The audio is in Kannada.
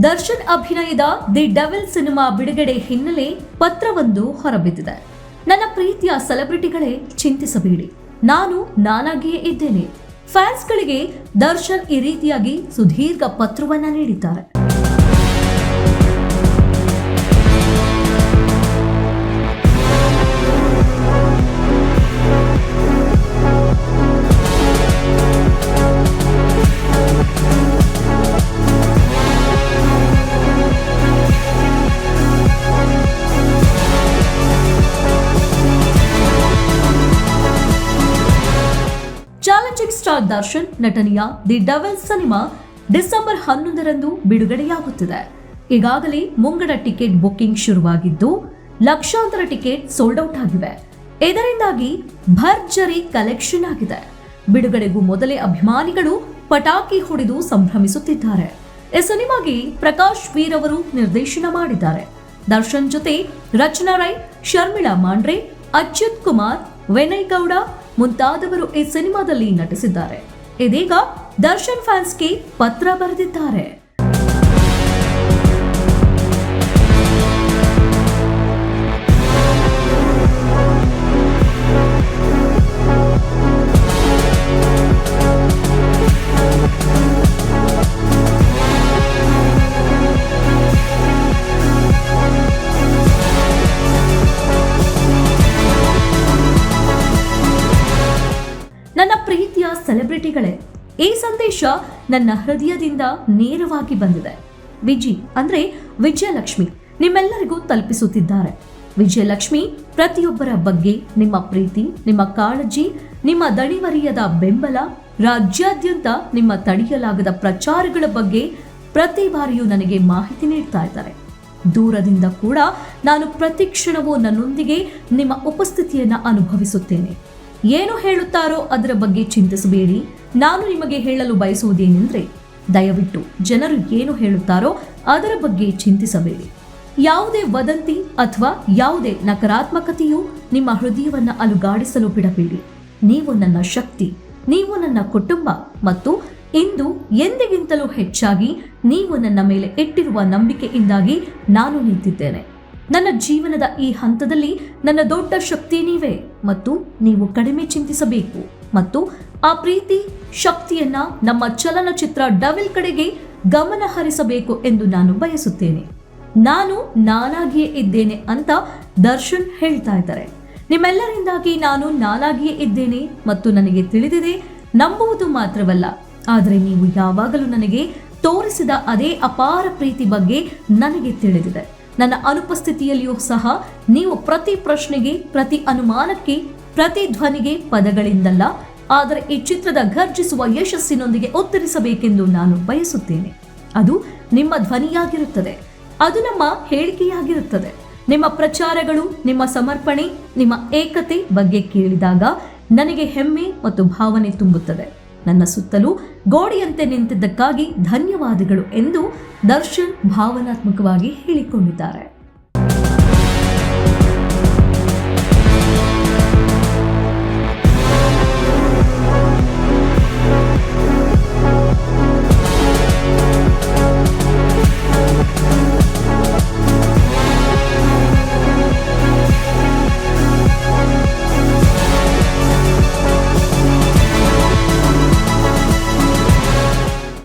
ದರ್ಶನ್ ಅಭಿನಯದ ದಿ ಡೆವಿಲ್ ಸಿನಿಮಾ ಬಿಡುಗಡೆ ಹಿನ್ನೆಲೆ ಪತ್ರವೊಂದು ಹೊರಬಿದ್ದಿದೆ. ನನ್ನ ಪ್ರೀತಿಯ ಸೆಲೆಬ್ರಿಟಿಗಳೇ, ಚಿಂತಿಸಬೇಡಿ, ನಾನು ನಾನಾಗಿಯೇ ಇದ್ದೇನೆ. ಫ್ಯಾನ್ಸ್ಗಳಿಗೆ ದರ್ಶನ್ ಈ ರೀತಿಯಾಗಿ ಸುದೀರ್ಘ ಪತ್ರವನ್ನ ನೀಡಿದ್ದಾರೆ. ಚಾಲೆಂಜಿಂಗ್ ಸ್ಟಾರ್ ದರ್ಶನ್ ನಟನೆಯ ದಿ ಡೆವಿಲ್ ಸಿನಿಮಾ ಡಿಸೆಂಬರ್ 11ರಂದು ಬಿಡುಗಡೆಯಾಗುತ್ತಿದೆ. ಈಗಾಗಲೇ ಮುಂಗಡ ಟಿಕೆಟ್ ಬುಕಿಂಗ್ ಶುರುವಾಗಿದ್ದು ಲಕ್ಷಾಂತರ ಟಿಕೆಟ್ ಸೋಲ್ಡ್ ಔಟ್ ಆಗಿವೆ. ಇದರಿಂದಾಗಿ ಭರ್ಜರಿ ಕಲೆಕ್ಷನ್ ಆಗಿದೆ. ಬಿಡುಗಡೆಗೂ ಮೊದಲೇ ಅಭಿಮಾನಿಗಳು ಪಟಾಕಿ ಹೊಡೆದು ಸಂಭ್ರಮಿಸುತ್ತಿದ್ದಾರೆ. ಈ ಸಿನಿಮಾಗೆ ಪ್ರಕಾಶ್ ವೀರ್ ಅವರು ನಿರ್ದೇಶನ ಮಾಡಿದ್ದಾರೆ. ದರ್ಶನ್ ಜೊತೆ ರಚನಾ ರೈ, ಶರ್ಮಿಳಾ ಮಾಂಡ್ರೆ, ಅಚ್ಯುತ್ ಕುಮಾರ್, ವಿನಯ್ ಗೌಡ ಮುಂತಾದವರು ಈ ಸಿನಿಮಾದಲ್ಲಿ ನಟಿಸಿದ್ದಾರೆ. ಇದೀಗ ದರ್ಶನ್ ಫ್ಯಾನ್ಸ್ಗೆ ಪತ್ರ ಬರೆದಿದ್ದಾರೆ. ನನ್ನ ಪ್ರೀತಿಯ ಸೆಲೆಬ್ರಿಟಿಗಳೇ, ಈ ಸಂದೇಶ ನನ್ನ ಹೃದಯದಿಂದ ನೇರವಾಗಿ ಬಂದಿದೆ. ವಿಜಯಲಕ್ಷ್ಮಿ ನಿಮ್ಮೆಲ್ಲರಿಗೂ ತಲುಪಿಸುತ್ತಿದ್ದಾರೆ. ವಿಜಯಲಕ್ಷ್ಮಿ ಪ್ರತಿಯೊಬ್ಬರ ಬಗ್ಗೆ ನಿಮ್ಮ ಪ್ರೀತಿ, ನಿಮ್ಮ ಕಾಳಜಿ, ನಿಮ್ಮ ದಣಿವರಿಯದ ಬೆಂಬಲ, ರಾಜ್ಯಾದ್ಯಂತ ನಿಮ್ಮ ತಡೆಯಲಾಗದ ಪ್ರಚಾರಗಳ ಬಗ್ಗೆ ಪ್ರತಿ ಬಾರಿಯೂ ನನಗೆ ಮಾಹಿತಿ ನೀಡ್ತಾ ಇದ್ದಾರೆ. ದೂರದಿಂದ ಕೂಡ ನಾನು ಪ್ರತಿ ಕ್ಷಣವೂ ನನ್ನೊಂದಿಗೆ ನಿಮ್ಮ ಉಪಸ್ಥಿತಿಯನ್ನು ಅನುಭವಿಸುತ್ತೇನೆ. ಏನು ಹೇಳುತ್ತಾರೋ ಅದರ ಬಗ್ಗೆ ಚಿಂತಿಸಬೇಡಿ. ನಾನು ನಿಮಗೆ ಹೇಳಲು ಬಯಸುವುದೇನೆಂದರೆ, ದಯವಿಟ್ಟು ಜನರು ಏನು ಹೇಳುತ್ತಾರೋ ಅದರ ಬಗ್ಗೆ ಚಿಂತಿಸಬೇಡಿ. ಯಾವುದೇ ವದಂತಿ ಅಥವಾ ಯಾವುದೇ ನಕಾರಾತ್ಮಕತೆಯು ನಿಮ್ಮ ಹೃದಯವನ್ನು ಅಲುಗಾಡಿಸಲು ಬಿಡಬೇಡಿ. ನೀವು ನನ್ನ ಶಕ್ತಿ, ನೀವು ನನ್ನ ಕುಟುಂಬ ಮತ್ತು ಇಂದು ಎಂದಿಗಿಂತಲೂ ಹೆಚ್ಚಾಗಿ ನೀವು ನನ್ನ ಮೇಲೆ ಇಟ್ಟಿರುವ ನಂಬಿಕೆಯಿಂದಾಗಿ ನಾನು ನಿಂತಿದ್ದೇನೆ. ನನ್ನ ಜೀವನದ ಈ ಹಂತದಲ್ಲಿ ನನ್ನ ದೊಡ್ಡ ಶಕ್ತಿ ನೀವೇ ಮತ್ತು ನೀವು ಕಡಿಮೆ ಚಿಂತಿಸಬೇಕು ಮತ್ತು ಆ ಪ್ರೀತಿ ಶಕ್ತಿಯನ್ನ ನಮ್ಮ ಚಲನಚಿತ್ರ ಡೆವಿಲ್ ಕಡೆಗೆ ಗಮನ ಹರಿಸಬೇಕು ಎಂದು ನಾನು ಬಯಸುತ್ತೇನೆ. ನಾನು ನಾನಾಗಿಯೇ ಇದ್ದೇನೆ ಅಂತ ದರ್ಶನ್ ಹೇಳ್ತಾ ಇದ್ದಾರೆ. ನಿಮ್ಮೆಲ್ಲರಿಂದಾಗಿ ನಾನು ನಾನಾಗಿಯೇ ಇದ್ದೇನೆ ಮತ್ತು ನನಗೆ ತಿಳಿದಿದೆ, ನಂಬುವುದು ಮಾತ್ರವಲ್ಲ, ಆದರೆ ನೀವು ಯಾವಾಗಲೂ ನನಗೆ ತೋರಿಸಿದ ಅದೇ ಅಪಾರ ಪ್ರೀತಿ ಬಗ್ಗೆ ನನಗೆ ತಿಳಿದಿದೆ. ನನ್ನ ಅನುಪಸ್ಥಿತಿಯಲ್ಲಿಯೂ ಸಹ ನೀವು ಪ್ರತಿ ಪ್ರಶ್ನೆಗೆ, ಪ್ರತಿ ಅನುಮಾನಕ್ಕೆ, ಪ್ರತಿ ಧ್ವನಿಗೆ ಪದಗಳಿಂದಲ್ಲ, ಆದರೆ ಈ ಚಿತ್ರದ ಘರ್ಜಿಸುವ ಯಶಸ್ಸಿನೊಂದಿಗೆ ಉತ್ತರಿಸಬೇಕೆಂದು ನಾನು ಬಯಸುತ್ತೇನೆ. ಅದು ನಿಮ್ಮ ಧ್ವನಿಯಾಗಿರುತ್ತದೆ, ಅದು ನಮ್ಮ ಹೇಳಿಕೆಯಾಗಿರುತ್ತದೆ. ನಿಮ್ಮ ಪ್ರಚಾರಗಳು, ನಿಮ್ಮ ಸಮರ್ಪಣೆ, ನಿಮ್ಮ ಏಕತೆ ಬಗ್ಗೆ ಕೇಳಿದಾಗ ನನಗೆ ಹೆಮ್ಮೆ ಮತ್ತು ಭಾವನೆ ತುಂಬುತ್ತದೆ. ನನ್ನ ಸುತ್ತಲೂ ಗೋಡೆಯಂತೆ ನಿಂತಿದ್ದಕ್ಕಾಗಿ ಧನ್ಯವಾದಗಳು ಎಂದು ದರ್ಶನ್ ಭಾವನಾತ್ಮಕವಾಗಿ ಹೇಳಿಕೊಂಡಿದ್ದಾರೆ.